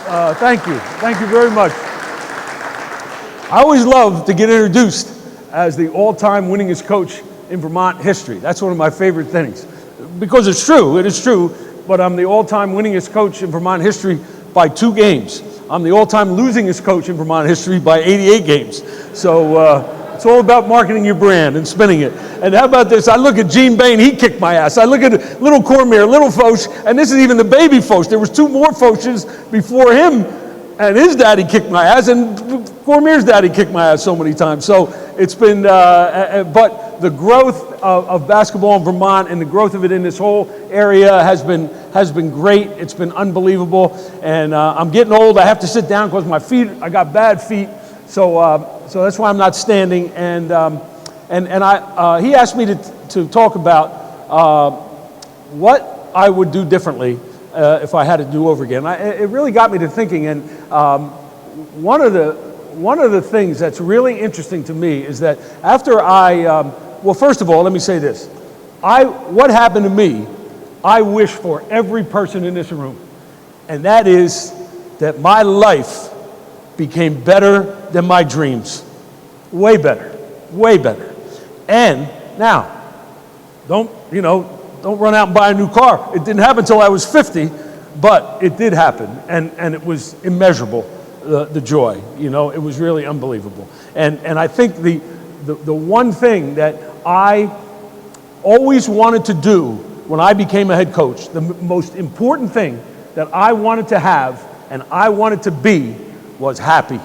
Thank you. Thank you very much. I always love to get introduced as the all-time winningest coach in Vermont history. That's one of my favorite things. Because it's true, it is true, but I'm the all-time winningest coach in Vermont history by 2 games. I'm the all-time losingest coach in Vermont history by 88 games. So it's all about marketing your brand and spinning it. And how about this? I look at Gene Bain, he kicked my ass. I look at little Cormier, little Foch, and this is even the baby Foch. There was 2 more Foches before him, and his daddy kicked my ass, and Cormier's daddy kicked my ass so many times. So it's been, but the growth of basketball in Vermont and the growth of it in this whole area has been great. It's been unbelievable, and I'm getting old. I have to sit down because my feet, I got bad feet, so that's why I'm not standing. And he asked me to talk about what I would do differently if I had to do over again. It really got me to thinking, and one of the things that's really interesting to me is that after well, first of all, let me say this. What happened to me, I wish for every person in this room, and that is that my life became better than my dreams. Way better, way better. And now, don't run out and buy a new car. It didn't happen until I was 50, but it did happen, and it was immeasurable, the joy. It was really unbelievable. And I think the one thing that I always wanted to do when I became a head coach, the most important thing that I wanted to have and I wanted to be was happy.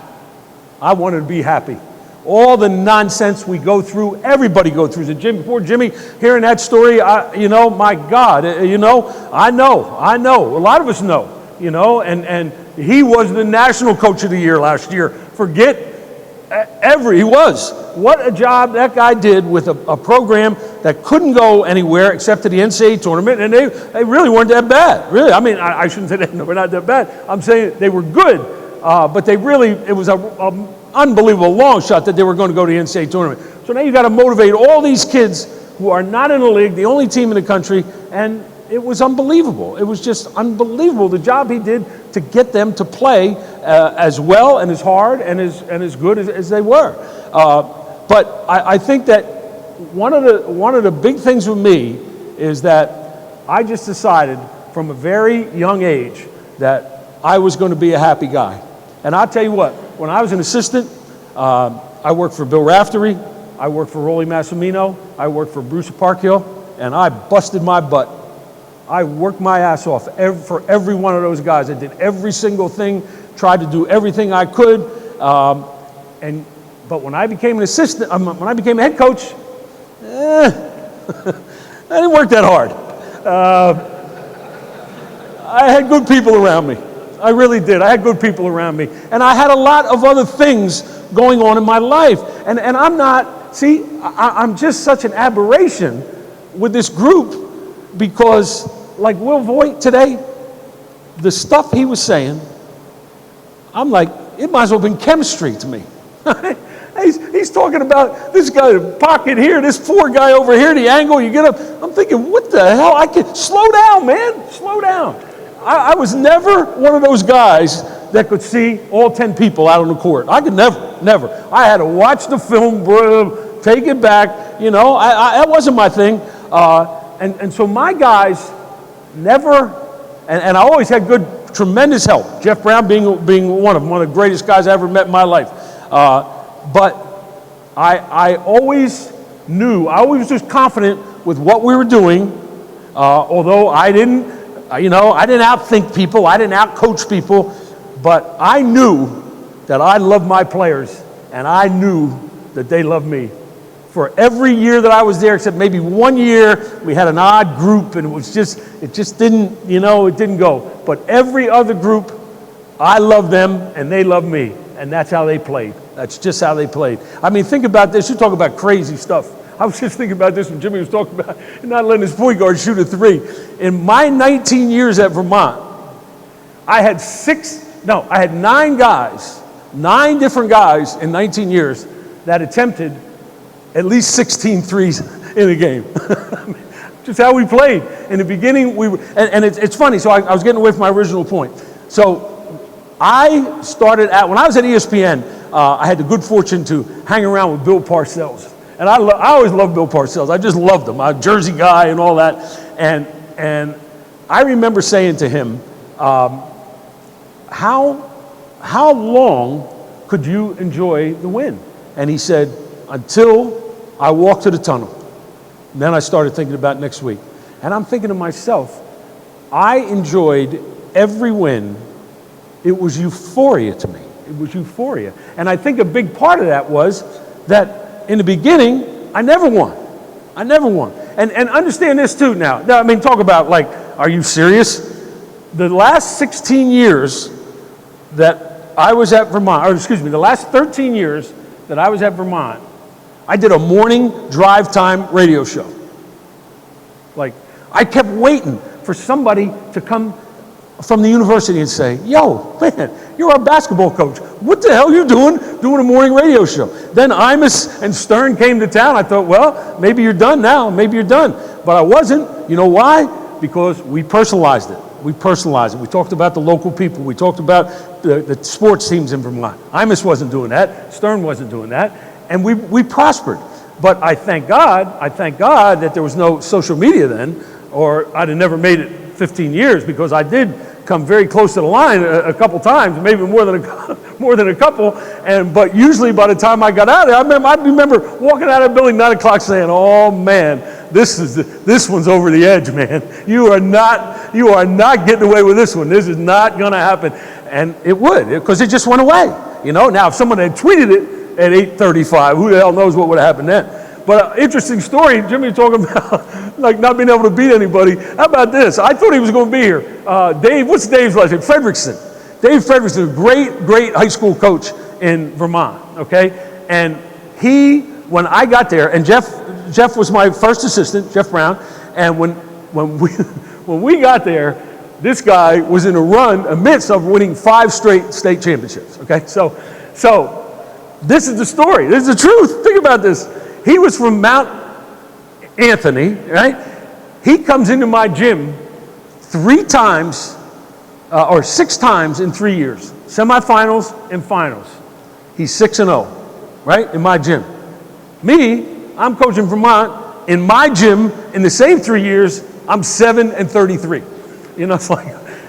I wanted to be happy. All the nonsense we go through, everybody goes through. Poor Jimmy, hearing that story, my God, I know. A lot of us know, and he was the national coach of the year last year. He was. What a job that guy did with a program that couldn't go anywhere except to the NCAA tournament, and they really weren't that bad. Really, I mean, I shouldn't say they were not that bad. I'm saying they were good, but it was an unbelievable long shot that they were going to go to the NCAA tournament. So now you got to motivate all these kids who are not in the league, the only team in the country, and it was unbelievable. It was just unbelievable the job he did to get them to play as well and as hard and as good as they were. But I think that one of the big things for me is that I just decided from a very young age that I was going to be a happy guy. And I'll tell you what, when I was an assistant, I worked for Bill Raftery, I worked for Rolly Massimino, I worked for Bruce Parkhill, and I busted my butt. I worked my ass off for every one of those guys. I did every single thing, tried to do everything I could. But when I became an assistant, when I became a head coach, I didn't work that hard. I had good people around me. I really did. I had good people around me. And I had a lot of other things going on in my life. And I'm just such an aberration with this group because, like Will Voigt today, the stuff he was saying, I'm like, it might as well have been chemistry to me. He's talking about this guy, the pocket here, this 4 guy over here, the angle, you get up. I'm thinking, what the hell? Slow down, man, slow down. I was never one of those guys that could see all 10 people out on the court. I could never. I had to watch the film, bro, take it back. That wasn't my thing. And so my guys never, and I always had tremendous help. Jeff Brown being one of them, one of the greatest guys I ever met in my life. But I always knew, I always was confident with what we were doing, although I didn't outthink people, I didn't outcoach people, but I knew that I loved my players, and I knew that they loved me. For every year that I was there, except maybe 1 year, we had an odd group, and it just didn't, it didn't go. But every other group, I loved them, and they loved me, and that's how they played. That's just how they played. I mean, think about this. You talk about crazy stuff. I was just thinking about this when Jimmy was talking about not letting his point guard shoot a 3. In my 19 years at Vermont, I had 9 different guys in 19 years that attempted at least 16 threes in a game. Just how we played. In the beginning, it's funny. So I was getting away from my original point. So I started out, when I was at ESPN, I had the good fortune to hang around with Bill Parcells. And I always loved Bill Parcells. I just loved him. I'm a Jersey guy and all that. And I remember saying to him, how long could you enjoy the win? And he said, until I walk to the tunnel. And then I started thinking about next week. And I'm thinking to myself, I enjoyed every win. It was euphoria to me. It was euphoria. And I think a big part of that was that in the beginning, I never won. I never won. And understand this too now. I mean, talk about like, are you serious? The last 16 years that I was at Vermont, or excuse me, the last 13 years that I was at Vermont, I did a morning drive time radio show. Like, I kept waiting for somebody to come from the university and say, yo, man, you're our basketball coach. What the hell are you doing a morning radio show? Then Imus and Stern came to town. I thought, well, maybe you're done now. Maybe you're done. But I wasn't. You know why? Because we personalized it. We personalized it. We talked about the local people. We talked about the sports teams in Vermont. Imus wasn't doing that. Stern wasn't doing that. And we prospered. But I thank God that there was no social media then, or I'd have never made it 15 years, because I did come very close to the line a couple times, maybe more than a couple. But usually by the time I got out of there, I remember walking out of the building 9 o'clock saying, "Oh man, this one's over the edge, man. You are not getting away with this one. This is not going to happen." And it would, because it just went away. You know. Now, if someone had tweeted it at 8:35, who the hell knows what would have happened then? But interesting story, Jimmy talking about like not being able to beat anybody. How about this? I thought he was going to be here. Dave, what's Dave's last name? Fredrickson. Dave Fredrickson, great high school coach in Vermont, okay? And when I got there, and Jeff was my first assistant, Jeff Brown, and when we got there, this guy was in a midst of winning 5 straight state championships, okay? So this is the story. This is the truth. Think about this. He was from Mount Anthony, right? He comes into my gym 3 times or 6 times in 3 years, semifinals and finals. He's 6-0, right, in my gym. Me, I'm coaching Vermont. In my gym, in the same 3 years, I'm 7-33. You know, it's like,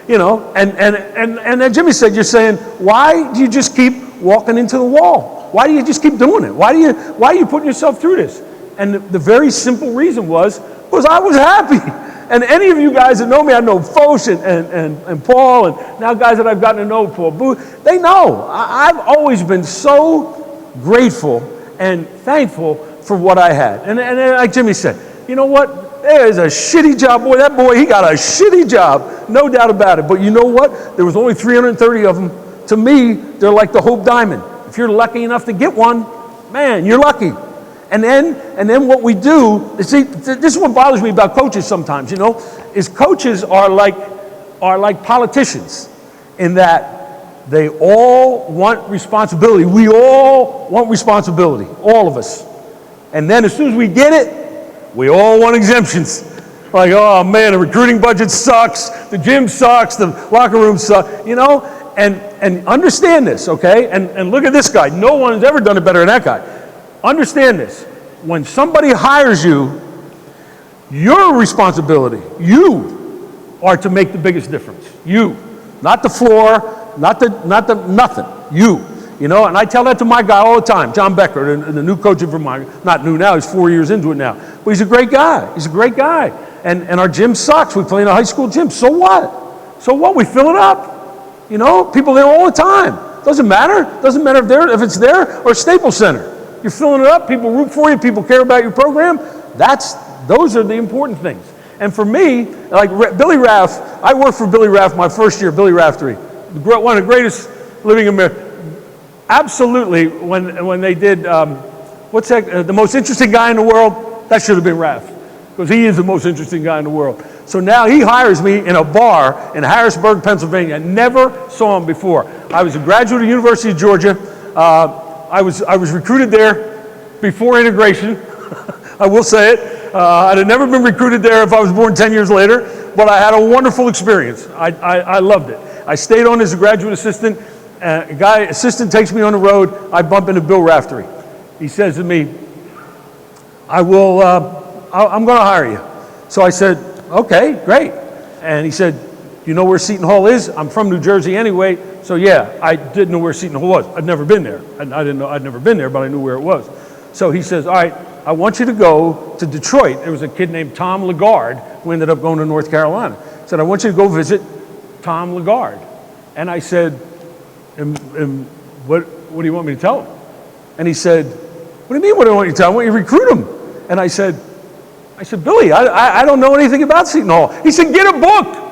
you know, and then Jimmy said, you're saying, why do you just keep walking into the wall? Why do you just keep doing it? Why are you putting yourself through this? And the very simple reason was I was happy. And any of you guys that know me, I know Foch and Paul, and now guys that I've gotten to know, Paul Booth, they know. I've always been so grateful and thankful for what I had. And like Jimmy said, you know what? There's a shitty job, boy. That boy, he got a shitty job, no doubt about it. But you know what? There was only 330 of them. To me, they're like the Hope Diamond. If you're lucky enough to get one, man, you're lucky. And then what we do, see, this is what bothers me about coaches sometimes, you know, is coaches are like politicians in that they all want responsibility. We all want responsibility, all of us. And then as soon as we get it, we all want exemptions. Like, oh man, the recruiting budget sucks, the gym sucks, the locker room sucks, you know? And understand this, okay? And look at this guy. No one has ever done it better than that guy. Understand this. When somebody hires you, your responsibility, you are to make the biggest difference. You. Not the floor, not the nothing. You know, and I tell that to my guy all the time, John Becker, the new coach of Vermont. Not new now, he's 4 years into it now. But he's a great guy. He's a great guy. And our gym sucks. We play in a high school gym. So what? So what? We fill it up. You know, people there all the time. Doesn't matter. Doesn't matter if it's there or Staples Center. You're filling it up. People root for you. People care about your program. Those are the important things. And for me, like Billy Raff, I worked for Billy Raff my first year, Billy Raftery, one of the greatest living Americans. Absolutely, when they did, what's that, the most interesting guy in the world? That should have been Raff, because he is the most interesting guy in the world. So now he hires me in a bar in Harrisburg, Pennsylvania. I never saw him before. I was a graduate of the University of Georgia. I was recruited there before integration. I will say it. I'd have never been recruited there if I was born 10 years later, but I had a wonderful experience. I loved it. I stayed on as a graduate assistant. Assistant takes me on the road. I bump into Bill Raftery. He says to me, I'm going to hire you. So I said, okay, great. And he said, you know where Seton Hall is? I'm from New Jersey anyway. So yeah, I didn't know where Seton Hall was. I'd never been there. I didn't know I'd never been there, but I knew where it was. So he says, all right, I want you to go to Detroit. There was a kid named Tom Lagarde who ended up going to North Carolina. He said, I want you to go visit Tom Lagarde. And I said, what do you want me to tell him? And he said, what do you mean what do I want you to tell him? I want you to recruit him. And I said, Billy, I don't know anything about Seton Hall. He said, get a book.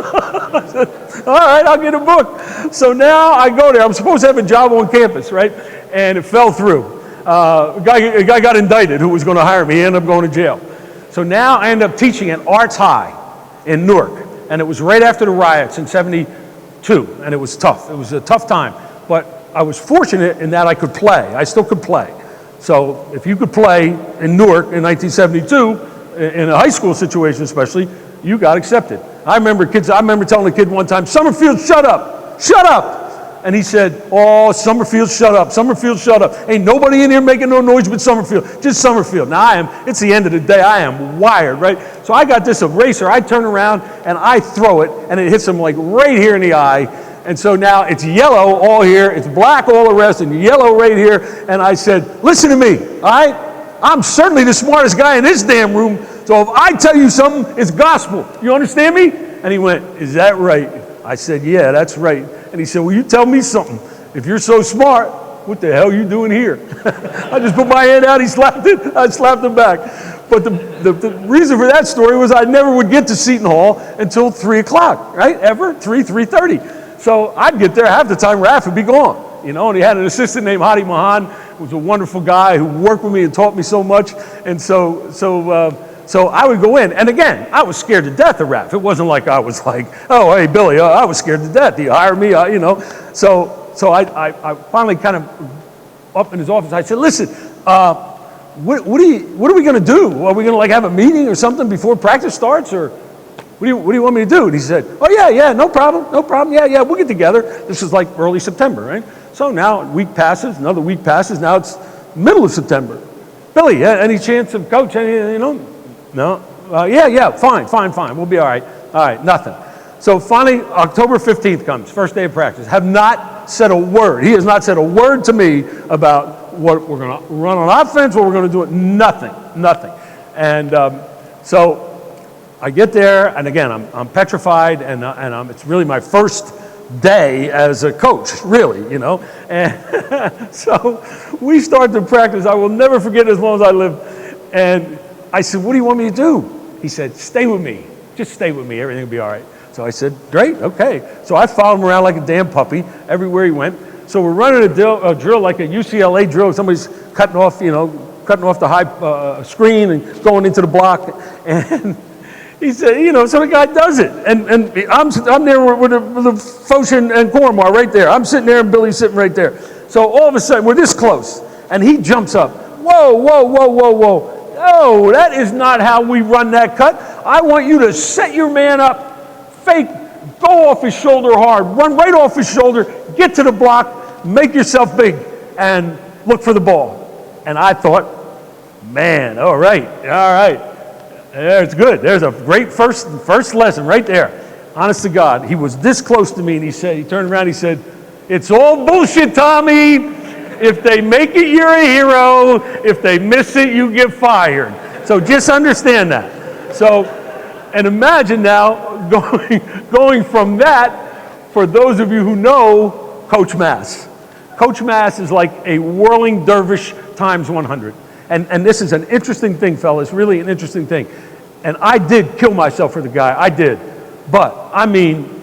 I said, all right, I'll get a book. So now I go there. I'm supposed to have a job on campus, right? And it fell through. A guy got indicted who was going to hire me. He ended up going to jail. So now I end up teaching at Arts High in Newark. And it was right after the riots in '72. And it was tough. It was a tough time. But I was fortunate in that I could play. I still could play. So if you could play in Newark in 1972, in a high school situation especially, you got accepted. I remember telling a kid one time, Summerfield, shut up, shut up. And he said, oh, Summerfield, shut up, Summerfield, shut up. Ain't nobody in here making no noise but Summerfield, just Summerfield. Now it's the end of the day, I am wired, right? So I got this eraser, I turn around and I throw it and it hits him like right here in the eye. And so now it's yellow all here, it's black all the rest, and yellow right here. And I said, listen to me, all right? I'm certainly the smartest guy in this damn room, so if I tell you something, it's gospel. You understand me? And he went, is that right? I said, yeah, that's right. And he said, well, you tell me something. If you're so smart, what the hell are you doing here? I just put my hand out, he slapped it, I slapped him back. But the reason for that story was I never would get to Seton Hall until 3 o'clock, right? Ever? 3:30. So I'd get there, half the time Raph would be gone, you know, and he had an assistant named Hadi Mahan, who was a wonderful guy who worked with me and taught me so much. And so I would go in, and again, I was scared to death of Raph. It wasn't like I was like, oh, hey, Billy, I was scared to death. Do you hire me? You know. So I finally kind of up in his office. I said, listen, what are we going to do? Are we going to like have a meeting or something before practice starts, or what do you want me to do? And he said, oh yeah, no problem, yeah, we'll get together. This is like early September, right? So now a week passes, another week passes. Now it's middle of September. Billy, any chance of coach? You know? No. Yeah. Fine. We'll be all right. All right. Nothing. So finally, October 15th comes, first day of practice. Have not said a word. He has not said a word to me about what we're going to run on offense, what we're going to do. Nothing. And so I get there, and again, I'm petrified, and it's really my first day as a coach, really, you know. And so we start to practice. I will never forget it as long as I live. And I said, what do you want me to do? He said, stay with me. Just stay with me. Everything will be all right. So I said, great, okay. So I followed him around like a damn puppy everywhere he went. So we're running a drill like a UCLA drill. Somebody's cutting off the high screen and going into the block. And he said, you know, so the guy does it. And I'm there with the Foch and Cormar right there. I'm sitting there and Billy's sitting right there. So all of a sudden, we're this close. And he jumps up. Whoa. No, that is not how we run that cut. I want you to set your man up, fake, go off his shoulder hard, run right off his shoulder, get to the block, make yourself big, and look for the ball. And I thought, man, all right. It's good. There's a great first lesson right there. Honest to God, he was this close to me, and he turned around, he said, it's all bullshit, Tommy. If they make it, you're a hero. If they miss it, you get fired. So just understand that. So, and imagine now going from that, for those of you who know, Coach Mass. Coach Mass is like a whirling dervish times 100. And this is an interesting thing, fellas, really an interesting thing. And I did kill myself for the guy, I did. But, I mean,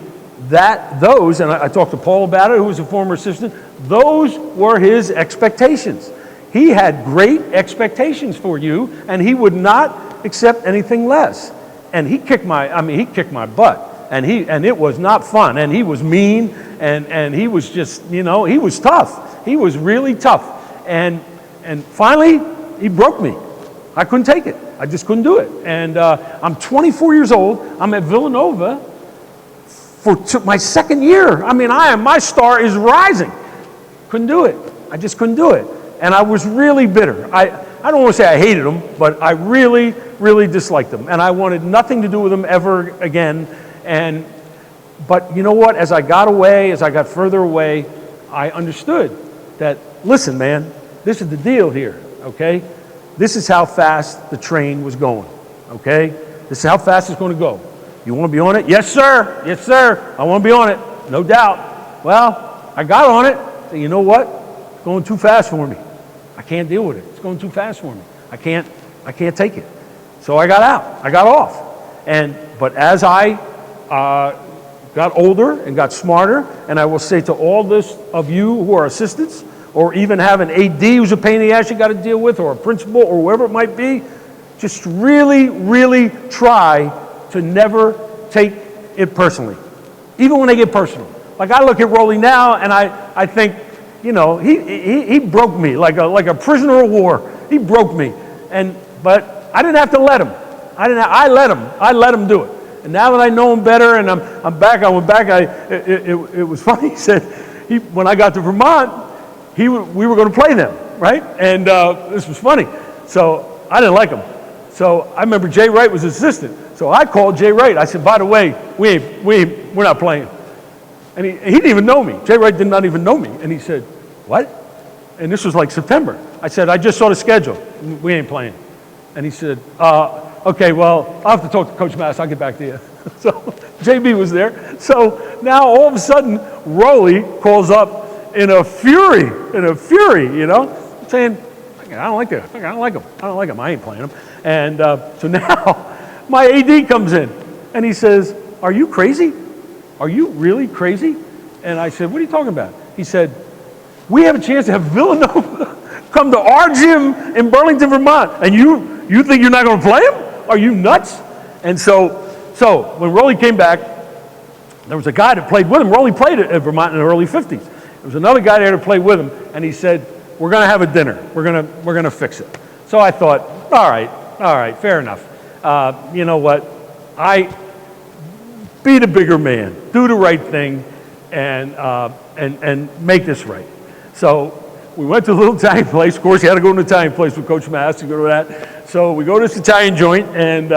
and I talked to Paul about it, who was a former assistant, those were his expectations. He had great expectations for you, and he would not accept anything less. And he kicked my butt, and it was not fun, and he was mean, and he was just, you know, he was tough. He was really tough. And finally, he broke me. I couldn't take it. I just couldn't do it. And I'm 24 years old. I'm at Villanova, for my second year. I mean, my star is rising. Couldn't do it. I just couldn't do it. And I was really bitter. I don't want to say I hated them, but I really, really disliked them. And I wanted nothing to do with them ever again. But you know what? As I got away, as I got further away, I understood that, listen, man, this is the deal here, okay? This is how fast the train was going, okay? This is how fast it's going to go. You want to be on it? Yes, sir. Yes, sir. I want to be on it. No doubt. Well, I got on it. So you know what? It's going too fast for me. I can't deal with it. It's going too fast for me. I can't take it. So I got out. I got off. But as I got older and got smarter, and I will say to all this of you who are assistants, or even have an AD who's a pain in the ass you got to deal with, or a principal, or whoever it might be, just really, really try to never take it personally, even when they get personal. Like I look at Rolly now, and I think, you know, he broke me like a prisoner of war. He broke me, but I didn't have to let him. I let him do it. And now that I know him better, and I'm back, I went back. It was funny. He said when I got to Vermont, we were going to play them, right? And this was funny. So I didn't like him. So I remember Jay Wright was his assistant. So I called Jay Wright. I said, by the way, we're not playing. And he didn't even know me. Jay Wright did not even know me. And he said, what? And this was like September. I said, I just saw the schedule. We ain't playing. And he said, okay, well, I'll have to talk to Coach Mass. I'll get back to you. So JB was there. So now all of a sudden, Rolly calls up in a fury, you know, saying, I don't like that. I don't like him. I ain't playing him. And so now my AD comes in and he says, are you crazy? Are you really crazy? And I said, what are you talking about? He said, we have a chance to have Villanova come to our gym in Burlington, Vermont, and you think you're not going to play him? Are you nuts? And so when Rolly came back, there was a guy that played with him. Rolly played at Vermont in the early 50s. There was another guy there to play with him, and he said, we're going to have a dinner. We're going to fix it. So I thought, all right, fair enough. You know what? Be the bigger man, do the right thing, and make this right. So we went to a little Italian place. Of course, you had to go to an Italian place with Coach Mass to go to that. So we go to this Italian joint, and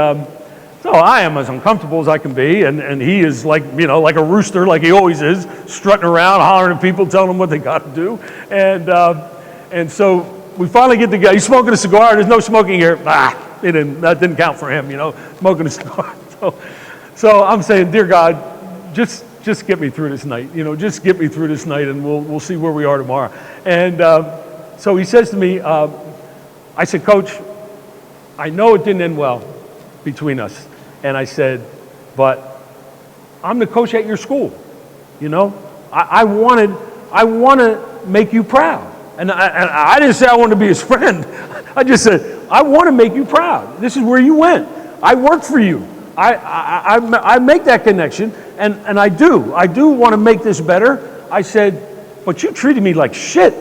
so I am as uncomfortable as I can be, and he is like, you know, like a rooster, like he always is, strutting around, hollering at people, telling them what they got to do. And so we finally get the guy. He's smoking a cigar. There's no smoking here. That didn't count for him, you know, smoking a cigar. So I'm saying, dear God, just get me through this night. You know, just get me through this night, and we'll see where we are tomorrow. And so he says to me, I said, Coach, I know it didn't end well between us. And I said, but I'm the coach at your school. You know, I want to make you proud. And I didn't say I wanted to be his friend. I just said, I want to make you proud. This is where you went. I worked for you. I make that connection, and I do want to make this better. I said, but you treated me like shit.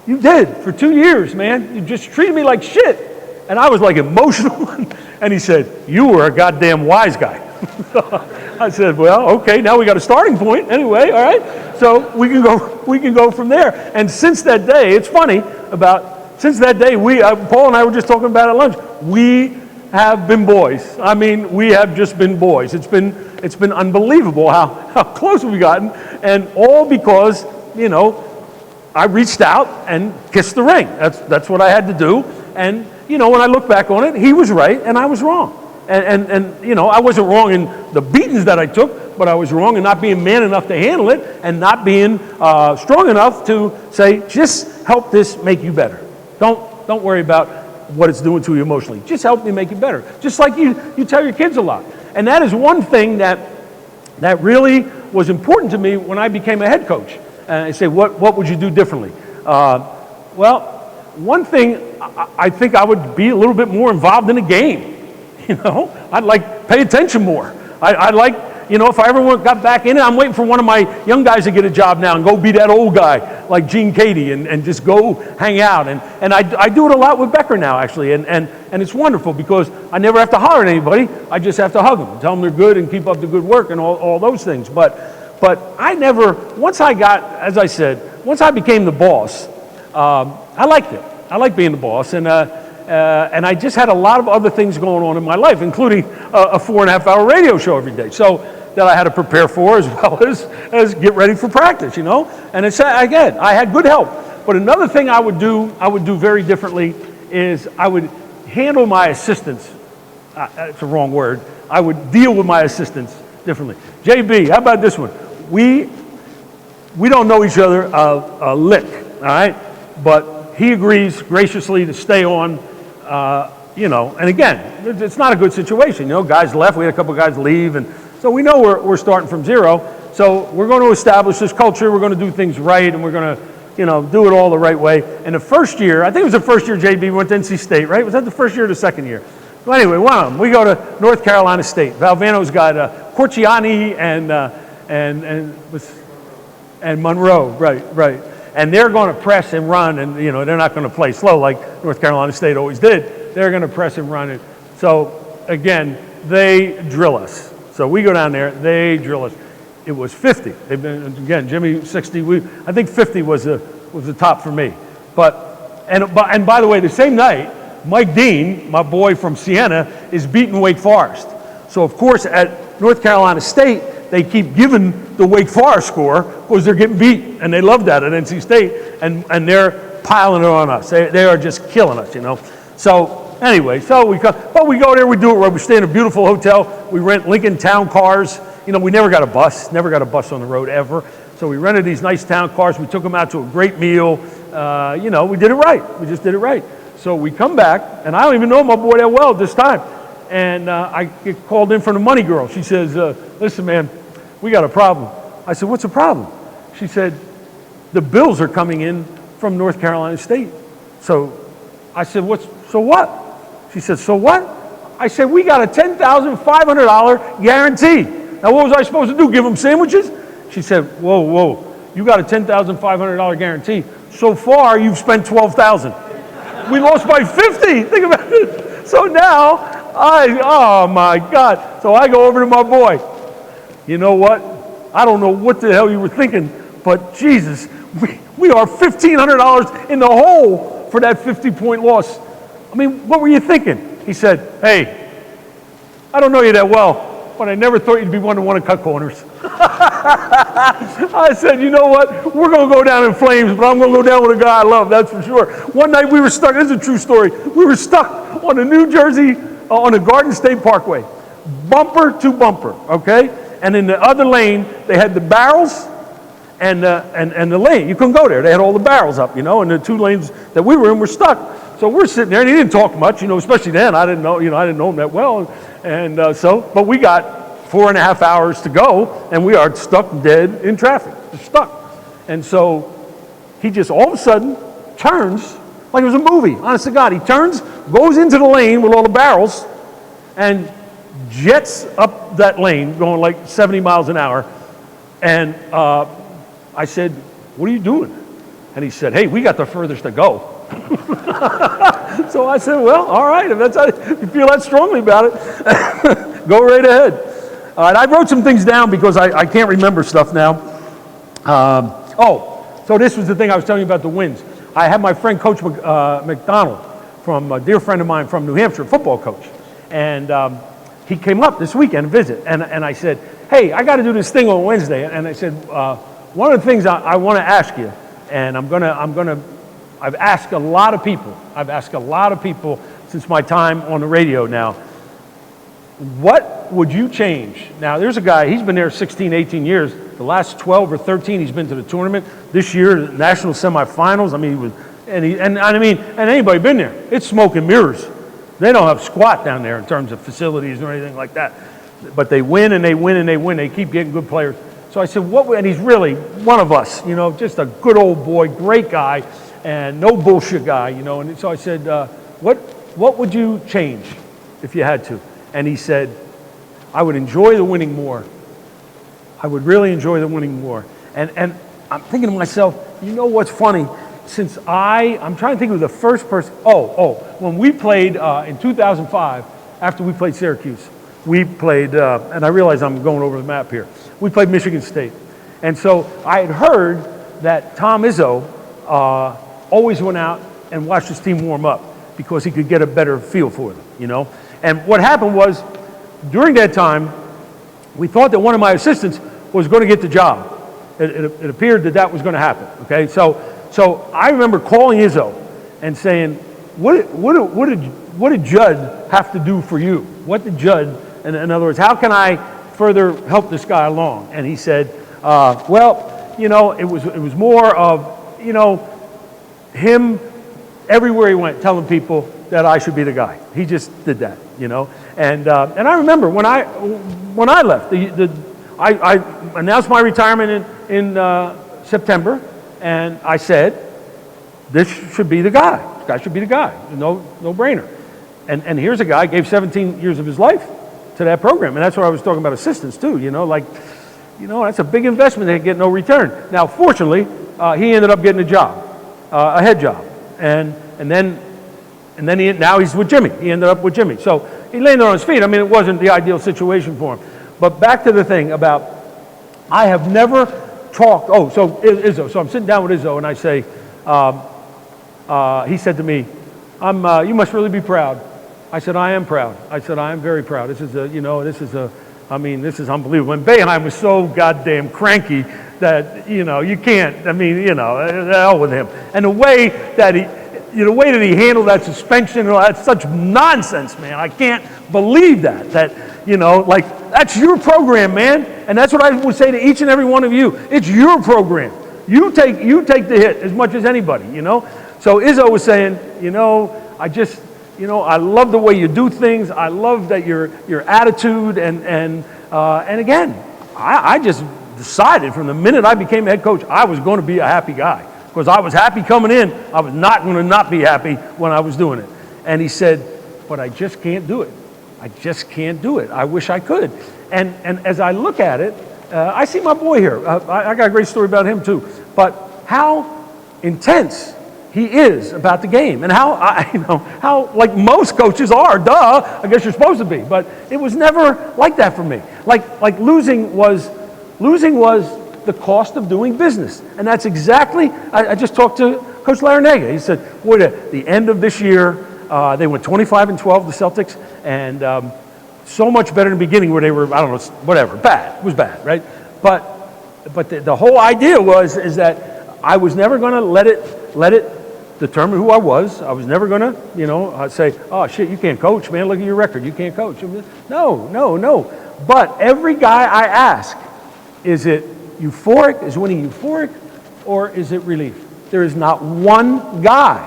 You did for 2 years, man. You just treated me like shit. And I was like emotional. And he said, you were a goddamn wise guy. I said, well, okay, now we got a starting point anyway, all right? So we can go from there. And since that day, it's funny, since that day, Paul and I were just talking about it at lunch. We have been boys. I mean, we have just been boys. It's been unbelievable how close we've gotten, and all because, you know, I reached out and kissed the ring. That's what I had to do. And, you know, when I look back on it, he was right and I was wrong. And you know, I wasn't wrong in the beatings that I took, but I was wrong in not being man enough to handle it and not being strong enough to say, just help this make you better. Don't worry about what it's doing to you emotionally. Just help me make you better. Just like you tell your kids a lot. And that is one thing that really was important to me when I became a head coach. And I say, what would you do differently? Well, one thing, I think I would be a little bit more involved in the game. You know, I'd like pay attention more. I'd like, you know, if I ever got back in it, I'm waiting for one of my young guys to get a job now and go be that old guy like Gene Cady and just go hang out. And I do it a lot with Becker now, actually. And it's wonderful because I never have to holler at anybody. I just have to hug them, tell them they're good and keep up the good work and all those things. But I never, once I got, as I said, once I became the boss, I liked it. I liked being the boss. And I just had a lot of other things going on in my life, including a 4.5-hour radio show every day. So that I had to prepare for as well as get ready for practice, you know. And it's, again, I had good help. But another thing I would do very differently is I would handle my assistants. That's a wrong word. I would deal with my assistants differently. JB, how about this one? We don't know each other a lick, all right? But he agrees graciously to stay on, you know. And again, it's not a good situation. You know, guys left. We had a couple guys leave. And so we know we're starting from zero. So we're going to establish this culture. We're going to do things right. And we're going to, you know, do it all the right way. And the first year, I think it was the first year JB went to NC State, right? Was that the first year or the second year? Well, anyway, one of them. We go to North Carolina State. Valvano's got Corciani and Monroe, right. And they're going to press and run, and, you know, they're not going to play slow like North Carolina State always did. They're going to press and run it. So, again, they drill us. So we go down there, they drill us. It was 50. They've been, again, Jimmy 60. I think 50 was the top for me. And by the way, the same night, Mike Dean, my boy from Siena, is beating Wake Forest. So, of course, at North Carolina State, they keep giving the Wake Forest score because they're getting beat, and they love that at NC State, and they're piling it on us. They are just killing us, you know. So anyway, we go there, we do it right. We stay in a beautiful hotel. We rent Lincoln Town cars. You know, we never got a bus on the road ever. So we rented these nice town cars. We took them out to a great meal. You know, we did it right. We just did it right. So we come back, and I don't even know my boy that well this time. And I get called in from the money girl. She says, listen, man, we got a problem. I said, what's the problem? She said, the bills are coming in from North Carolina State. So I said, so what? She said, so what? I said, we got a $10,500 guarantee. Now, what was I supposed to do, give them sandwiches? She said, whoa, you got a $10,500 guarantee. So far, you've spent $12,000. We lost by 50. Think about it. So now, oh my God. So I go over to my boy. You know what? I don't know what the hell you were thinking, but Jesus, we are $1,500 in the hole for that 50-point loss. I mean, what were you thinking? He said, hey, I don't know you that well, but I never thought you'd be one to want to cut corners. I said, you know what? We're going to go down in flames, but I'm going to go down with a guy I love, that's for sure. One night we were stuck, this is a true story, we were stuck on the New Jersey, on the Garden State Parkway, bumper to bumper, okay? And in the other lane, they had the barrels and the lane. You couldn't go there. They had all the barrels up, you know, and the two lanes that we were in were stuck. So we're sitting there, and he didn't talk much, you know, especially then. I didn't know him that well. And but we got 4.5 hours to go, and we are stuck dead in traffic. We're stuck. And so he just all of a sudden turns, like it was a movie, honest to God. He turns, goes into the lane with all the barrels, and jets up that lane going like 70 miles an hour. And I said, what are you doing? And he said, hey, we got the furthest to go. So I said, well, all right, if that's how you feel that strongly about it, go right ahead. And I wrote some things down because I can't remember stuff now. So this was the thing I was telling you about the wins. I had my friend Coach McDonald, from a dear friend of mine from New Hampshire, football coach. And he came up this weekend to visit, and I said, hey, I got to do this thing on Wednesday. And I said, one of the things I want to ask you, and I've asked a lot of people since my time on the radio now, what would you change? Now, there's a guy, he's been there 16, 18 years. The last 12 or 13, he's been to the tournament. This year, the national semifinals. I mean, and anybody been there? It's smoke and mirrors. They don't have squat down there in terms of facilities or anything like that. But they win and they win and they win. They keep getting good players. So I said, and he's really one of us, you know, just a good old boy, great guy, and no bullshit guy, you know. And so I said, what would you change if you had to? And he said, I would enjoy the winning more, I would really enjoy the winning more. And I'm thinking to myself, you know what's funny? Since I'm trying to think of the first person, when we played in 2005, after we played Syracuse, we played, and I realize I'm going over the map here, we played Michigan State. And so I had heard that Tom Izzo always went out and watched his team warm up because he could get a better feel for them, you know? And what happened was, during that time, we thought that one of my assistants was going to get the job. It appeared that that was going to happen, okay? So I remember calling Izzo and saying, what did Judd have to do for you? What did Judd, in other words, how can I further help this guy along? And he said, well, you know, it was more of, you know, him everywhere he went telling people that I should be the guy. He just did that, you know? And I remember when I left, I announced my retirement in September, and I said, this should be the guy. This guy should be the guy. No brainer. And here's a guy, gave 17 years of his life to that program. And that's what I was talking about assistants too, you know, like, you know, that's a big investment. They get no return. Now, fortunately, he ended up getting a job, a head job. And then now he's with Jimmy. He ended up with Jimmy. So he landed on his feet. I mean, it wasn't the ideal situation for him. But back to the thing about, I have never talked, so Izzo. So I'm sitting down with Izzo and I say, he said to me, you must really be proud. I said, I am proud. I said, I am very proud. This is unbelievable. And Bay and I was so goddamn cranky that, you know, you can't, I mean, you know, the hell with him. And the way that he handled that suspension, that's such nonsense, man. I can't believe that, you know, like, that's your program, man. And that's what I would say to each and every one of you. It's your program. You take the hit as much as anybody, you know. So Izzo was saying, you know, I love the way you do things. I love that your attitude and again, I just decided from the minute I became head coach, I was going to be a happy guy because I was happy coming in. I was not going to not be happy when I was doing it. And he said, but I just can't do it. I just can't do it. I wish I could. And as I look at it, I see my boy here. I got a great story about him too. But how intense he is about the game, and how like most coaches are. Duh, I guess you're supposed to be. But it was never like that for me. Like losing was the cost of doing business, and that's exactly. I just talked to Coach Larinaga. He said, "Boy, at the end of this year, they went 25-12, the Celtics, and so much better in the beginning where they were, I don't know, whatever, bad. It was bad, right? But the whole idea is that I was never going to let it determine who I was. I was never going to, say, oh, shit, you can't coach, man. Look at your record. You can't coach. No. But every guy I ask, is it euphoric? Is winning euphoric? Or is it relief? There is not one guy,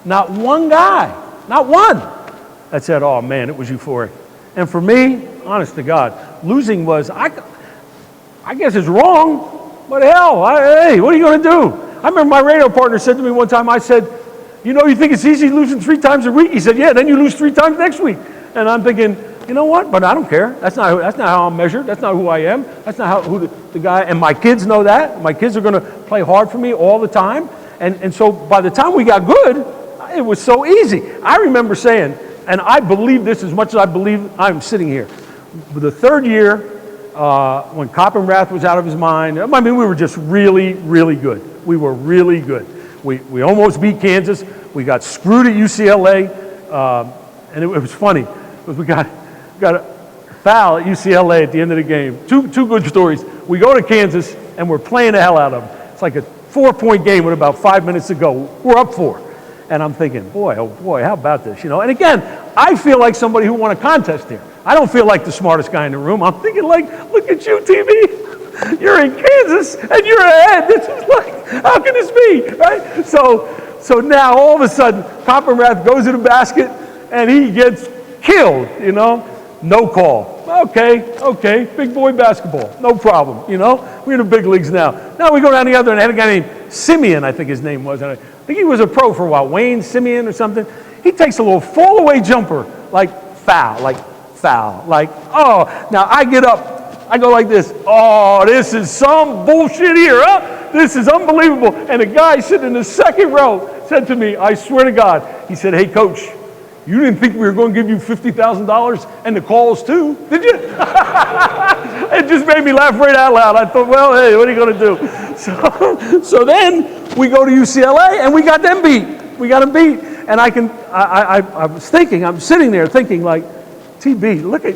not one that said, oh, man, it was euphoric. And for me, honest to God, losing was, I guess it's wrong, but hell, hey, what are you going to do? I remember my radio partner said to me one time, I said, you think it's easy losing 3 times a week? He said, yeah, then you lose 3 times next week. And I'm thinking, you know what? But I don't care. That's not how I'm measured. That's not who I am. That's not who the guy, and my kids know that. My kids are going to play hard for me all the time. And so by the time we got good, it was so easy. I remember saying, and I believe this as much as I believe I'm sitting here. The third year, when Coppenrath was out of his mind, I mean, we were just really, really good. We were really good. We almost beat Kansas. We got screwed at UCLA, and it was funny because we got a foul at UCLA at the end of the game. Two good stories. We go to Kansas and we're playing the hell out of them. It's like a 4-point game with about 5 minutes to go. We're up 4. And I'm thinking, boy, oh boy, how about this? And again, I feel like somebody who won a contest here. I don't feel like the smartest guy in the room. I'm thinking like, look at you, TV. You're in Kansas and you're ahead. This is like, how can this be, right? So now all of a sudden, Coppenrath goes to the basket and he gets killed, no call. Okay, big boy basketball, no problem, We're in the big leagues now. Now we go down the other end, I had a guy named Simeon, I think his name was. And I think he was a pro for a while, Wayne Simeon or something. He takes a little fall-away jumper, like foul. Now I get up I go like this. Oh, this is some bullshit here, huh? This is unbelievable. And a guy sitting in the second row said to me, I swear to God, he said, hey, Coach, you didn't think we were going to give you $50,000 and the calls too, did you? It just made me laugh right out loud. I thought, well, hey, what are you going to do? So then we go to UCLA and we got them beat. We got them beat. And I was thinking, I'm sitting there thinking like, TB, look at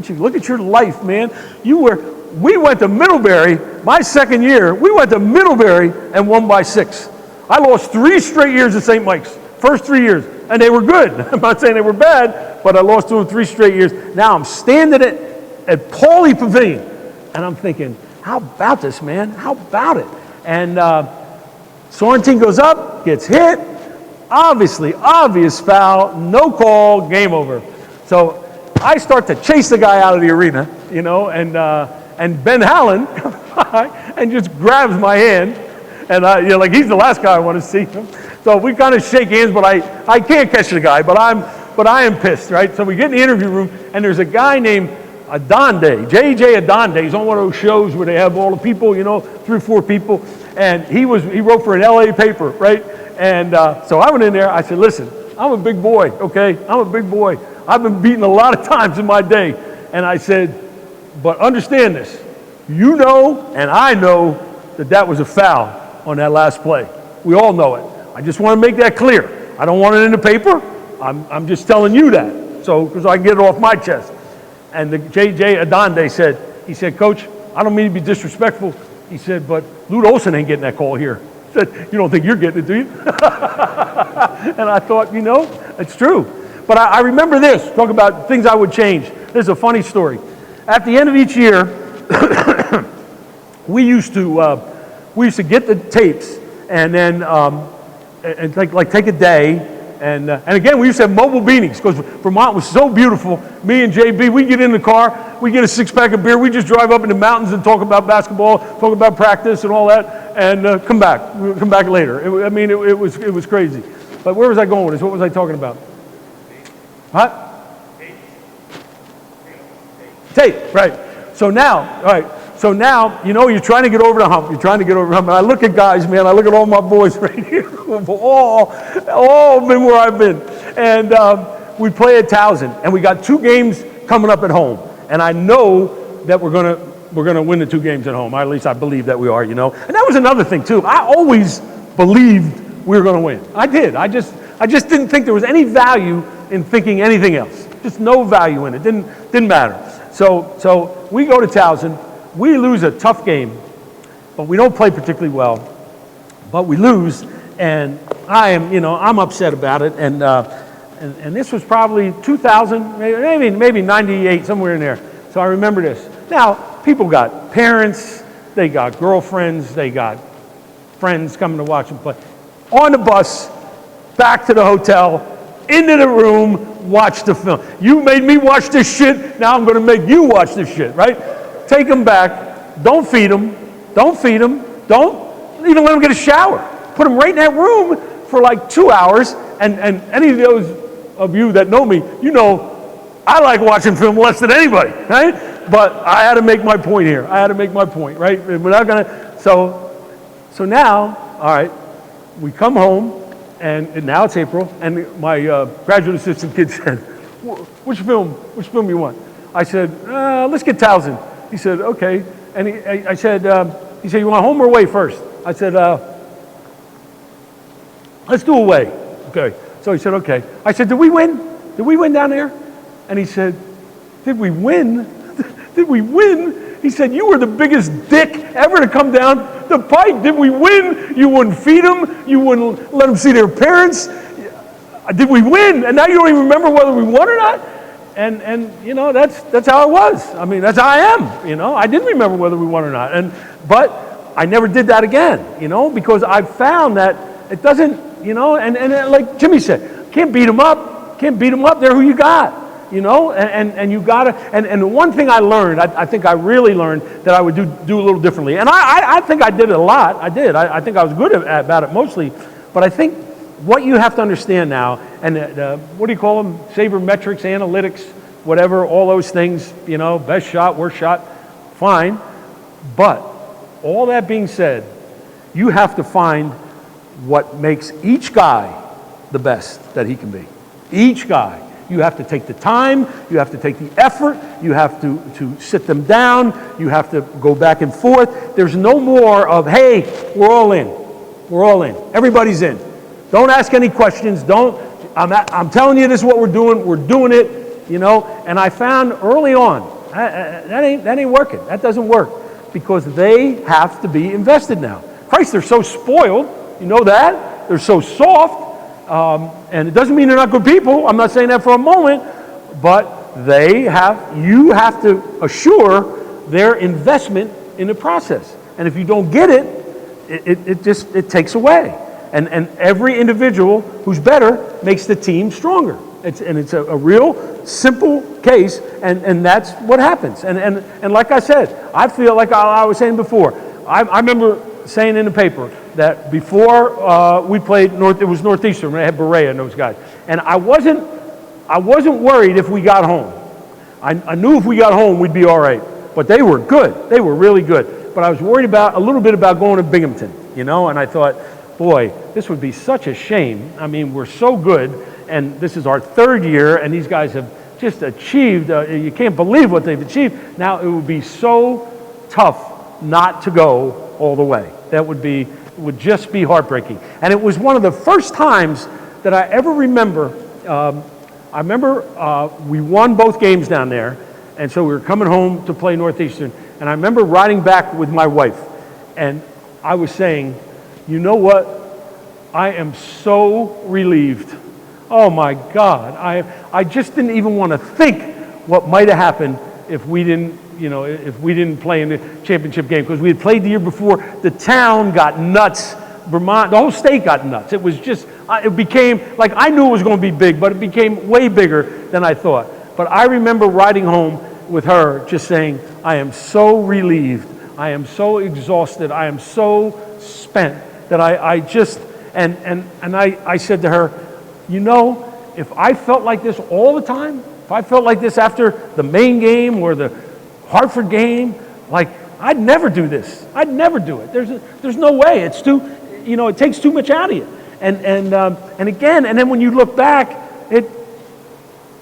you, look at your life, man. We went to Middlebury, my second year, we went to Middlebury and won by 6. I lost 3 straight years at St. Mike's, first 3 years, and they were good. I'm not saying they were bad, but I lost to them 3 straight years. Now I'm standing at Pauley Pavilion, and I'm thinking, how about this, man? How about it? And Sorrentine goes up, gets hit, obvious foul, no call, game over. So I start to chase the guy out of the arena, you know, and Ben Hallen comes by and just grabs my hand, and like he's the last guy I want to see. So we kind of shake hands, but I can't catch the guy, but I am pissed, right? So we get in the interview room, and there's a guy named Adonde, J.J. Adonde. He's on one of those shows where they have all the people, you know, 3 or 4 people, and he wrote for an L.A. paper, right? And so I went in there. I said, listen, I'm a big boy, okay? I'm a big boy. I've been beaten a lot of times in my day. And I said, but understand this. You know and I know that was a foul on that last play. We all know it. I just want to make that clear. I don't want it in the paper. I'm just telling you that. So, because I can get it off my chest. And the J.J. Adonde said, he said, Coach, I don't mean to be disrespectful. He said, but Lute Olson ain't getting that call here. He said, you don't think you're getting it, do you? And I thought, you know, it's true. But I remember this, talk about things I would change. There's a funny story. At the end of each year, we used to get the tapes and then and take a day. And again, we used to have mobile beanies because Vermont was so beautiful. Me and JB, we get in the car, we get a 6-pack of beer, we just drive up in the mountains and talk about basketball, talk about practice and all that, and come back. We'll come back later. It was crazy. But where was I going with this? What was I talking about? What? Tape, right. So now, you know, you're trying to get over the hump. And I look at guys, man, I look at all my boys right here who've all been where I've been. And we play at Towson, and we got 2 games coming up at home. And I know that we're gonna win the 2 games at home. At least I believe that we are, you know. And that was another thing too. I always believed we were gonna win. I did. I just didn't think there was any value in thinking anything else. Just no value in it. Didn't matter. So we go to Towson. We lose a tough game, but we don't play particularly well. But we lose, and I'm upset about it. And this was probably 2000, maybe 98, somewhere in there. So I remember this. Now, people got parents, they got girlfriends, they got friends coming to watch them play. On the bus, back to the hotel, into the room, watch the film. You made me watch this shit, now I'm going to make you watch this shit, right? Take them back, don't feed them, don't even let them get a shower. Put them right in that room for like 2 hours, and any of those of you that know me, you know I like watching film less than anybody, right? But I had to make my point here. I had to make my point, right? We're not gonna, so now, all right, we come home, and now it's April, and my graduate assistant kid said, which film you want? I said, let's get Towson. He said, okay. And I said, you want home or away first? I said, let's do away. Okay. So he said, okay. I said, did we win? Did we win down there? And he said, did we win? Did we win? He said, you were the biggest dick ever to come down the pike. Did we win? You wouldn't feed them. You wouldn't let them see their parents. Did we win? And now you don't even remember whether we won or not? And you know, that's how it was. I mean, that's how I am, you know. I didn't remember whether we won or not. But I never did that again, you know, because I found that it doesn't, you know, and like Jimmy said, can't beat them up. They're who you got, you know, and you gotta, and the one thing I learned, I think I really learned that I would do a little differently. And I think I did it a lot. I did. I think I was good about it mostly. But I think what you have to understand now, and what do you call them? Sabermetrics, analytics, whatever, all those things, you know, best shot, worst shot. fine. But all that being said, you have to find what makes each guy the best that he can be. Each guy. You have to take the time, you have to take the effort, you have to sit them down, you have to go back and forth. There's no more of, hey, we're all in. We're all in. Everybody's in. Don't ask any questions. I'm telling you this is what we're doing it, you know. And I found early on, that ain't working. That doesn't work because they have to be invested now. Christ, they're so spoiled, you know that? They're so soft. And it doesn't mean they're not good people. I'm not saying that for a moment, but you have to assure their investment in the process. And if you don't get it takes away. And every individual who's better makes the team stronger. It's a real simple case, and that's what happens. And like I said, I feel like I was saying before, I remember saying in the paper that before we played it was Northeastern, when I had Berea and those guys. And I wasn't worried if we got home. I knew if we got home, we'd be all right. But they were good. They were really good. But I was worried a little bit about going to Binghamton, you know, and I thought, boy, this would be such a shame. I mean, we're so good, and this is our third year, and these guys have just achieved, you can't believe what they've achieved. Now, it would be so tough not to go all the way. That would just be heartbreaking. And it was one of the first times that I ever remember, we won both games down there, and so we were coming home to play Northeastern, and I remember riding back with my wife, and I was saying, you know what? I am so relieved. Oh my God. I just didn't even want to think what might have happened if we didn't play in the championship game, because we had played the year before. The town got nuts. Vermont, the whole state got nuts. It was just, it became, like I knew it was going to be big, but it became way bigger than I thought. But I remember riding home with her just saying, I am so relieved. I am so exhausted. I am so spent that I said to her, you know, if I felt like this all the time, if I felt like this after the Maine game or the Hartford game, like I'd never do this. I'd never do it. There's no way. It's too, you know, it takes too much out of you. And then when you look back,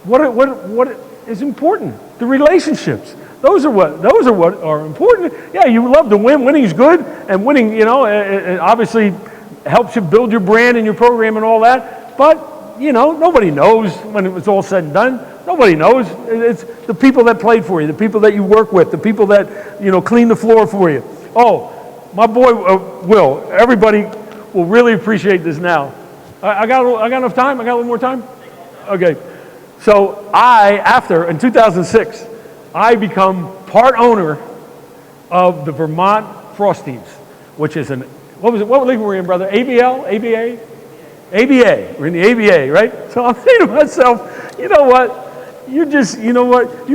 what is important? The relationships. Those are what are important. Yeah, you love to win. Winning is good, and winning, you know, it obviously helps you build your brand and your program and all that. But you know, nobody knows when it was all said and done. Nobody knows. It's the people that played for you, the people that you work with, the people that, you know, clean the floor for you. Oh, my boy Will. Everybody will really appreciate this now. I got enough time? I got a little more time? Okay. So in 2006, I become part owner of the Vermont Frosties, which is what league were we in, brother? ABL? ABA? ABA. We're in the ABA, right? So I'm saying to myself, you know what? You've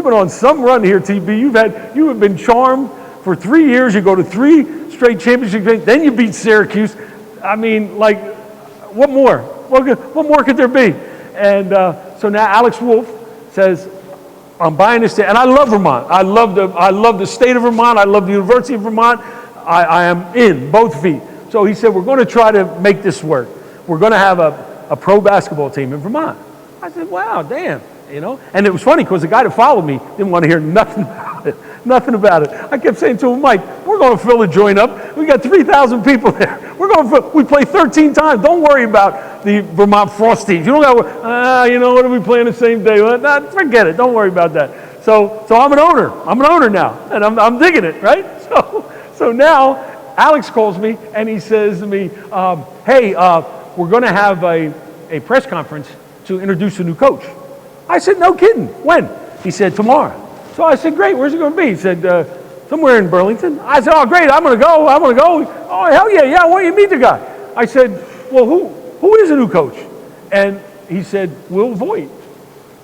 been on some run here, TB. You have been charmed for 3 years. You go to 3 straight championship games. Then you beat Syracuse. I mean, like, what more? What more could there be? And so now Alex Wolf says, I'm buying this, and I love Vermont. I love the state of Vermont. I love the University of Vermont. I am in both feet. So he said, we're going to try to make this work. We're going to have a pro basketball team in Vermont. I said, wow, damn, you know. And it was funny because the guy that followed me didn't want to hear nothing about it. I kept saying to him, Mike, we're going to fill the joint up. We got 3,000 people there. We play 13 times. Don't worry about the Vermont Frosties. You don't got to, you know, what are we playing the same day? Forget it. Don't worry about that. So I'm an owner. I'm an owner now, and I'm digging it, right? So now Alex calls me and he says to me, hey, we're going to have a press conference to introduce a new coach. I said, no kidding. When? He said, tomorrow. So I said, great. Where's it going to be? He said, somewhere in Burlington. I said, oh, great. I'm going to go. Oh, hell yeah. Yeah, why don't you meet the guy? I said, well, who is a new coach? And he said, Will Voigt.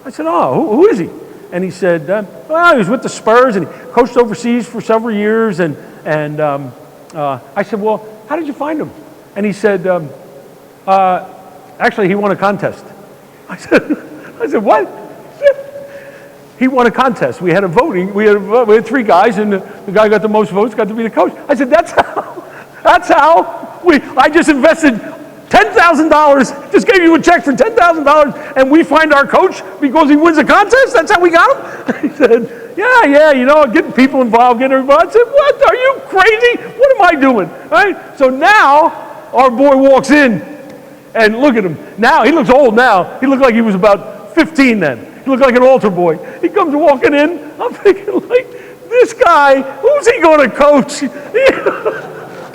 I said, oh, who is he? And he said, well, he was with the Spurs and he coached overseas for several years. And I said, well, how did you find him? And he said, actually, he won a contest. I said, what? he won a contest. We had a voting. We had 3 guys, and the guy who got the most votes got to be the coach. I said, that's how I just invested $10,000, just gave you a check for $10,000, and we find our coach because he wins a contest? That's how we got him? He said, yeah, getting people involved, getting everybody. I said, what? Are you crazy? What am I doing? Right? So now, our boy walks in, and look at him. Now, he looks old now. He looked like he was about 15 then. He looked like an altar boy. He comes walking in. I'm thinking, like, this guy, who's he going to coach?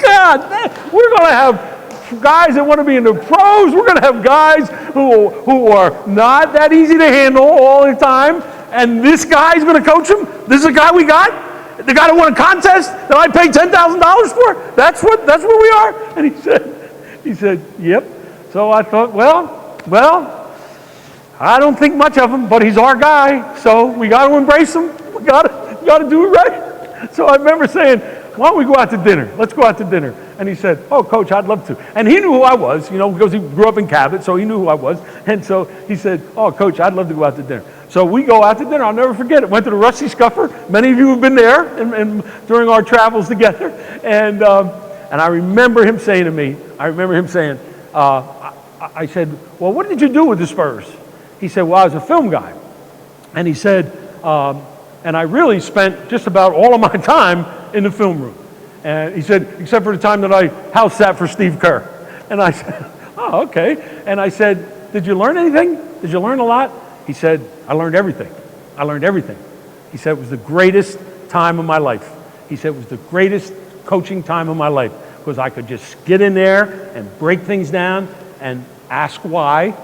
God, we're going to have guys that want to be in the pros. We're going to have guys who are not that easy to handle all the time. And this guy's going to coach them? This is the guy we got? The guy that won a contest that I paid $10,000 for? That's where we are? And he said, yep. So I thought, well, I don't think much of him, but he's our guy, so we got to embrace him. We got to do it right. So I remember saying, why don't we go out to dinner? Let's go out to dinner. And he said, oh, Coach, I'd love to. And he knew who I was, because he grew up in Cabot, so he knew who I was. And so he said, oh, Coach, I'd love to go out to dinner. So we go out to dinner. I'll never forget it. Went to the Rusty Scuffer. Many of you have been there and during our travels together. And I remember him saying to me, I said, well, what did you do with the Spurs? He said, well, I was a film guy. And he said, and I really spent just about all of my time in the film room. And he said, except for the time that I house sat for Steve Kerr. And I said, oh, okay. And I said, did you learn anything? Did you learn a lot? He said, I learned everything. I learned everything. He said, it was the greatest time of my life. He said, it was the greatest coaching time of my life because I could just get in there and break things down and ask why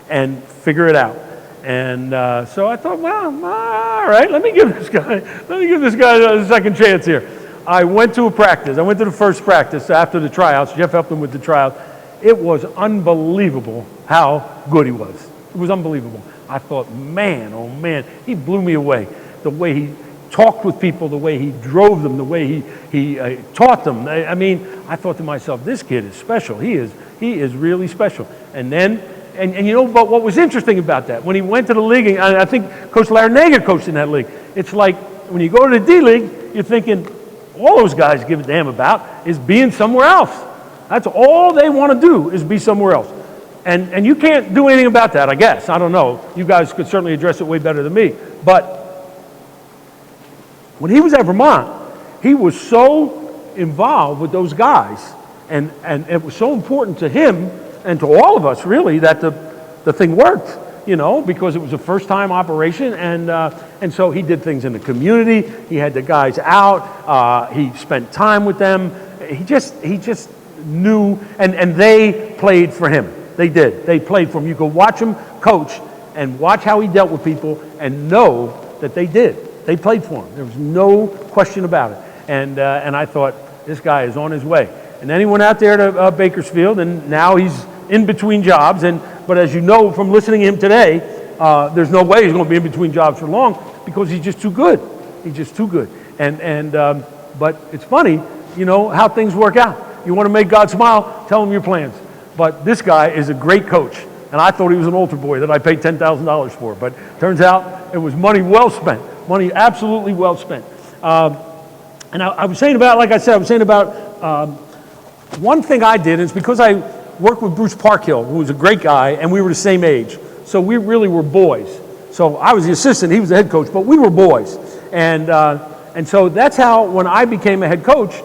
and figure it out. And so I thought, well, all right, let me give this guy a second chance here. I went to a practice. I went to the first practice after the tryouts. Jeff helped him with the tryouts. It was unbelievable how good he was. It was unbelievable. I thought, man, oh man, he blew me away. The way he talked with people, the way he drove them, the way he taught them. I mean, I thought to myself, this kid is special. He is really special. And then, but what was interesting about that, when he went to the league, and I think Coach Larinaga coached in that league, it's like when you go to the D-League, you're thinking, all those guys give a damn about is being somewhere else. That's all they want to do is be somewhere else. And you can't do anything about that, I guess. I don't know. You guys could certainly address it way better than me. But when he was at Vermont, he was so involved with those guys, and it was so important to him and to all of us, really, that the thing worked, because it was a first-time operation, and so he did things in the community. He had the guys out. He spent time with them. He just knew, and they played for him. They did. They played for him. You could watch him coach and watch how he dealt with people and know that they did. They played for him. There was no question about it. And I thought, this guy is on his way. And then he went out there to Bakersfield, and now he's in between jobs. But as you know from listening to him today, there's no way he's going to be in between jobs for long because he's just too good. He's just too good. But it's funny, how things work out. You want to make God smile, tell him your plans. But this guy is a great coach, and I thought he was an altar boy that I paid $10,000 for. But turns out it was money well spent, money absolutely well spent. And I was saying about, like I said, one thing I did is because I worked with Bruce Parkhill, who was a great guy, and we were the same age. So we really were boys. So I was the assistant, he was the head coach, but we were boys. And so that's how, when I became a head coach,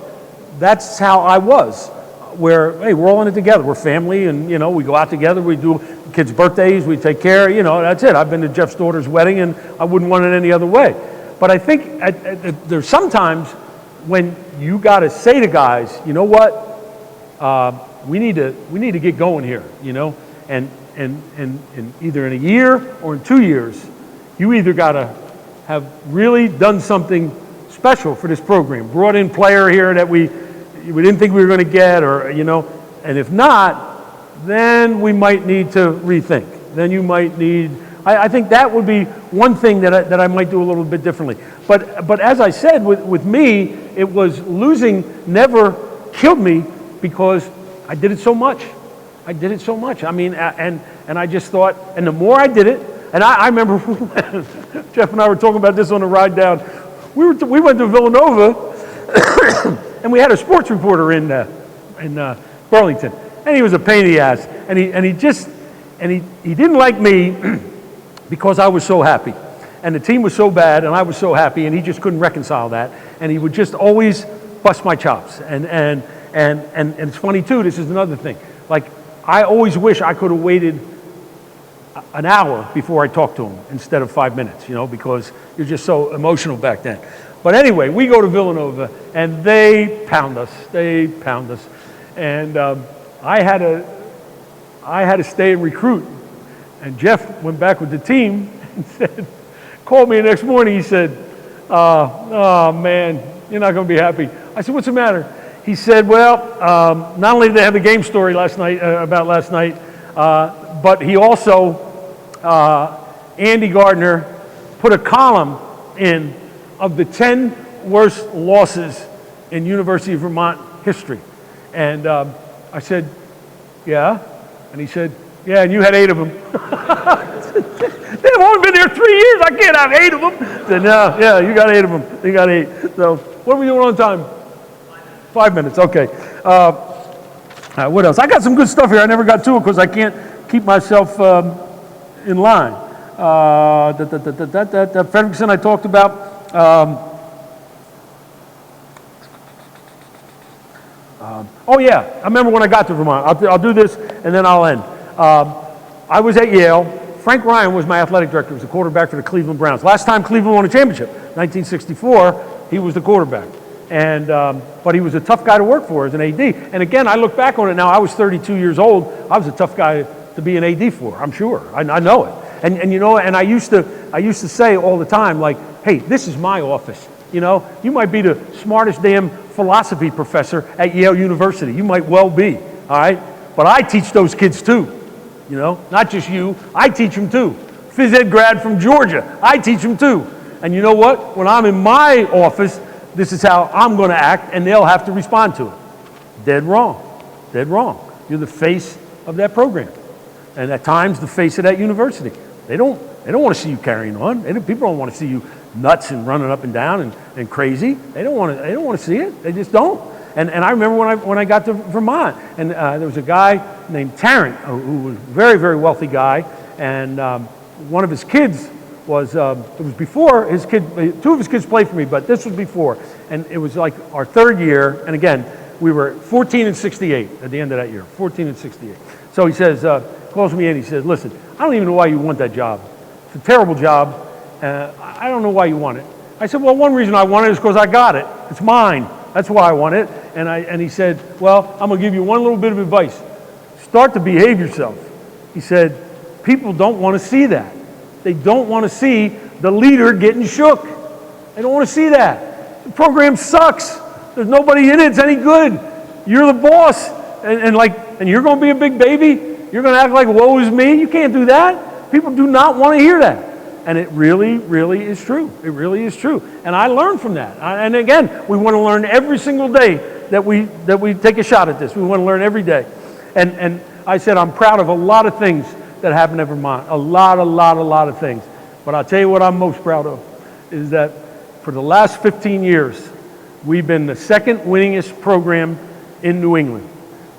that's how I was. Where, hey, we're all in it together. We're family, and, we go out together. We do kids' birthdays. We take care. That's it. I've been to Jeff's daughter's wedding, and I wouldn't want it any other way. But I think there's sometimes when you got to say to guys, you know what, we need to get going here, and either in a year or in 2 years, you either got to have really done something special for this program, brought in player here that we didn't think we were going to get, or, and if not, then we might need to rethink. Then you might need, I think that would be one thing that I might do a little bit differently. But as I said, with me, it was losing never killed me because I did it so much. I did it so much. I mean, and I just thought, and the more I did it, and I remember Jeff and I were talking about this on the ride down. We went to Villanova, and we had a sports reporter in Burlington, and he was a pain in the ass, and he didn't like me because I was so happy, and the team was so bad, and I was so happy, and he just couldn't reconcile that, and he would just always bust my chops, and it's funny too. This is another thing. Like, I always wish I could have waited an hour before I talked to him instead of 5 minutes, because you're just so emotional back then. But anyway, we go to Villanova, and they pound us. And I had to stay and recruit. And Jeff went back with the team and called me the next morning. He said, oh man, you're not going to be happy. I said, what's the matter? He said, well, not only did they have the game story about last night, but he also, Andy Gardner, put a column in of the 10 worst losses in University of Vermont history. And I said, yeah. And he said, yeah, and you had 8 of them. They've only been there 3 years. I can't have 8 of them. I said, no, yeah, you got 8 of them. You got 8. So what are we doing on time? 5 minutes, okay. What else? I got some good stuff here. I never got to it because I can't keep myself in line. Fredrickson I talked about. Oh yeah, I remember when I got to Vermont. I'll do this and then I'll end. I was at Yale. Frank Ryan was my athletic director. He was the quarterback for the Cleveland Browns. Last time Cleveland won a championship, 1964, he was the quarterback. And but he was a tough guy to work for as an AD. And again, I look back on it now. I was 32 years old. I was a tough guy to be an AD for. I'm sure. I know it. And and I used to say all the time, like, hey, this is my office. You might be the smartest damn philosophy professor at Yale University. You might well be. All right, but I teach those kids too. Not just you. I teach them too. Phys ed grad from Georgia. I teach them too. And you know what? When I'm in my office, this is how I'm going to act, and they'll have to respond to it. Dead wrong. Dead wrong. You're the face of that program, and at times the face of that university. They don't want to see you carrying on. People don't want to see you nuts and running up and down and crazy. They don't want to see it. They just don't. And I remember when I got to Vermont, and there was a guy named Tarrant who was a very, very wealthy guy, and one of his kids was, it was before his kid, 2 of his kids played for me, but this was before. And it was like our 3rd year, and again, we were 14-68 at the end of that year, 14-68. So he says, calls me in, he says, listen, I don't even know why you want that job. It's a terrible job. I don't know why you want it. I said, well, one reason I want it is because I got it. It's mine. That's why I want it. And he said, well, I'm going to give you one little bit of advice. Start to behave yourself. He said, people don't want to see that. They don't want to see the leader getting shook. They don't want to see that. The program sucks. There's nobody in it. It's any good. You're the boss. And you're going to be a big baby. You're going to act like woe is me. You can't do that. People do not want to hear that. And it really, really is true. It really is true. And I learned from that. And again, we want to learn every single day that we take a shot at this. We want to learn every day. And I said I'm proud of a lot of things that happened at Vermont. A lot of things. But I'll tell you what I'm most proud of is that for the last 15 years, we've been the 2nd winningest program in New England,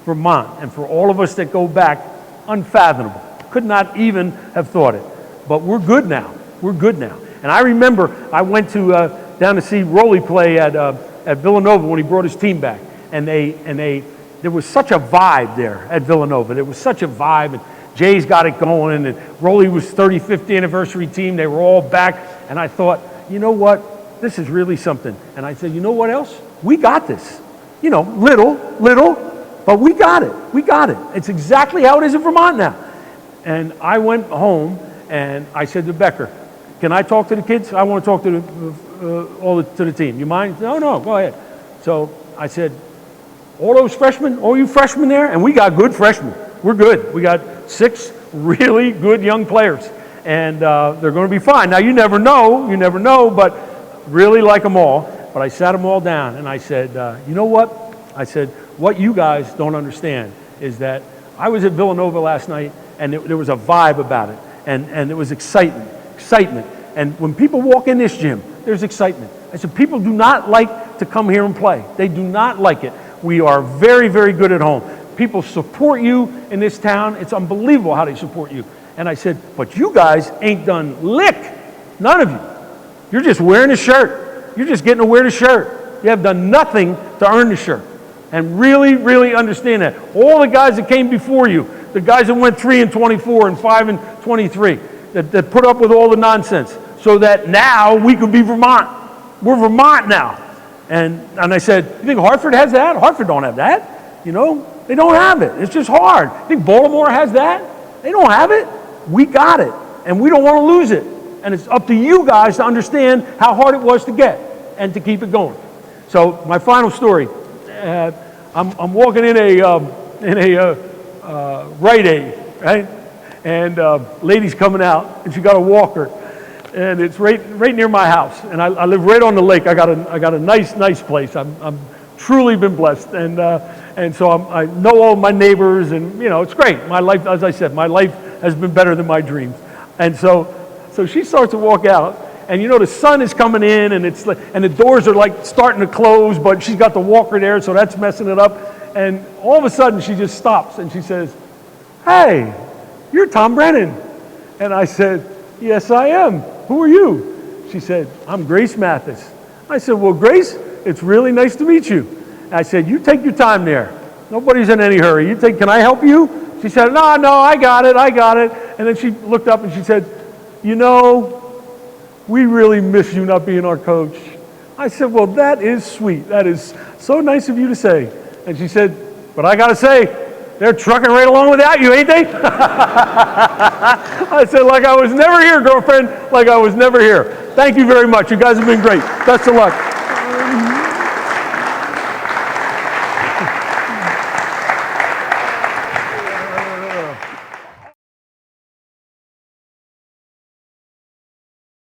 Vermont. And for all of us that go back, unfathomable. Could not even have thought it. But we're good now. We're good now. And I remember I went to down to see Roley play at Villanova when he brought his team back. And there was such a vibe there at Villanova. There was such a vibe. And Jay's got it going, and Roley was 35th anniversary team. They were all back, and I thought, you know what? This is really something. And I said, you know what else? We got this. Little, but we got it. We got it. It's exactly how it is in Vermont now. And I went home, and I said to Becker, can I talk to the kids? I want to talk to the team. You mind? No, go ahead. So I said, all those freshmen, all you freshmen there, and we got good freshmen. We're good. We got 6 really good young players, and they're going to be fine. Now, you never know, but really like them all. But I sat them all down, and I said, you know what? I said, what you guys don't understand is that I was at Villanova last night, and there was a vibe about it, and it was excitement. And when people walk in this gym, there's excitement. I said, people do not like to come here and play. They do not like it. We are very, very good at home. People support you in this town. It's unbelievable how they support you. And I said, but you guys ain't done lick. None of you. You're just wearing a shirt. You're just getting to wear the shirt. You have done nothing to earn the shirt. And really, really understand that. All the guys that came before you, the guys that went 3-24 and 5-23, that put up with all the nonsense, so that now we could be Vermont. We're Vermont now. And I said, you think Hartford has that? Hartford don't have that. You know, they don't have it. It's just hard. You think Baltimore has that? They don't have it. We got it. And we don't want to lose it. And it's up to you guys to understand how hard it was to get and to keep it going. So my final story, I'm walking in a Rite Aid, right? And lady's coming out, and she got a walker, and it's right near my house. And I live right on the lake. I got a nice place. I'm truly been blessed, and so I know all my neighbors, and you know it's great. My life, as I said, my life has been better than my dreams. And so she starts to walk out, and you know the sun is coming in, and and the doors are like starting to close, but she's got the walker there, so that's messing it up. And all of a sudden, she just stops and she says, "Hey, you're Tom Brennan." And I said, "Yes, I am. Who are you?" She said, "I'm Grace Mathis." I said, "Well, Grace, it's really nice to meet you." I said, "You take your time there. Nobody's in any hurry. Can I help you?" She said, No, I got it. And then she looked up and she said, "You know, we really miss you not being our coach." I said, "Well, that is sweet. That is so nice of you to say." And she said, "But I got to say, they're trucking right along without you, ain't they?" I said, "Like I was never here, girlfriend. Like I was never here." Thank you very much. You guys have been great. Best of luck.